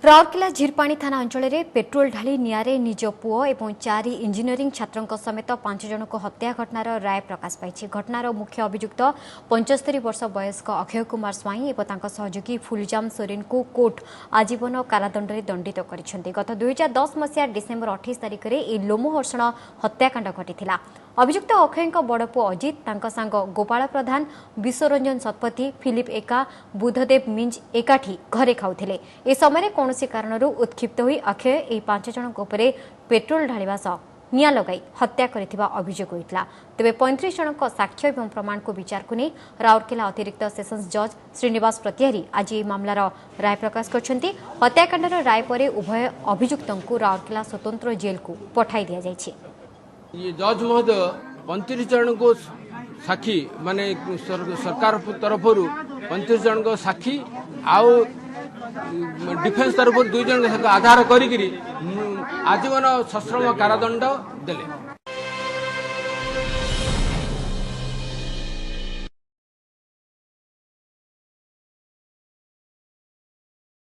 राउरकेला झिरपाणी थाना अंचल में पेट्रोल ढाली निआरे निज पुओ और 4 इंजीनियरिंग छात्रों समेत 5 जन को हत्या घटनार राय प्रकाश पाई। घटनार मुख्य अभियुक्त 75 वर्ष वयस्क अक्षय कुमार स्वाई और सहयोगी फुलजाम सोरेन को कोर्ट आजीवन कारादंड में दंडित कर। गत 2010 मसीहा डिसेम्बर 28 तारिख में यह लोमहर्षण हत्याकांड घटी। अभियुक्त अक्षय बड़ पुओ अजित सांग गोपाल प्रधान विश्वरंजन शतपथी फिलिप एका बुधदेव मिंज एकाठी घरे खाऊले। ए समय कौनसी कारणरू उत्क्षिप्त हुई अक्षय यह 5 जन पेट्रोल ढालिबा सह निआं लगाई हत्या करथिबा अभियोग होइतला। तेबे 35 जन साक्ष्य एवं प्रमाण को विचार को नहीं राउरकेला अतिरिक्त सेशन्स जज श्रीनिवास प्रतिहारी आज यह मामलार राय प्रकाश करछन्ती। हत्याकांडर राय पर उभय अभियुक्तंकु राउरकेला स्वतंत्र जेल को पठाई दिया जायछि। ये जज महोदय 35 जन को साक्षी माने सरकार तरफ 35 जन को साक्षी आउ डिफेन्स तरफ 2 जन आधार करी आजीवन सश्रम कारादंड देले।